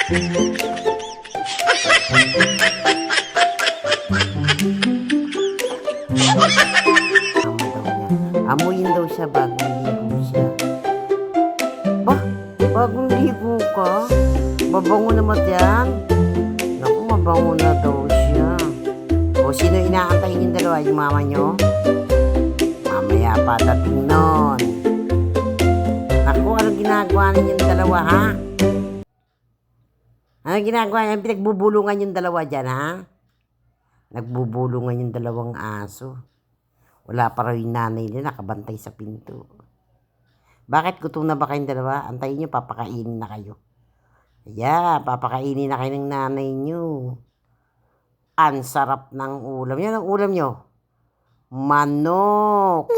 Amuyin daw siya bagong ligo siya. Bah, bagong ligo ka? Mabango naman yan. Naku, mabango na daw siya. O, sino inaantay niyong dalawa? Yung mama niyo? Mamaya pa dating nun. Naku, anong ginagawa ninyong dalawa, ha? Anong ginagawa niyo? Pinagbubulungan yung dalawa dyan, ha? Nagbubulungan yung dalawang aso. Wala pa raw yung nanay nila nakabantay sa pinto. Bakit gutom na ba kayong dalawa? Antayin nyo, papakainin na kayo. Yeah, papakainin na kayo ng nanay nyo. Ang sarap ng ulam. Yan ang ulam nyo. Manok.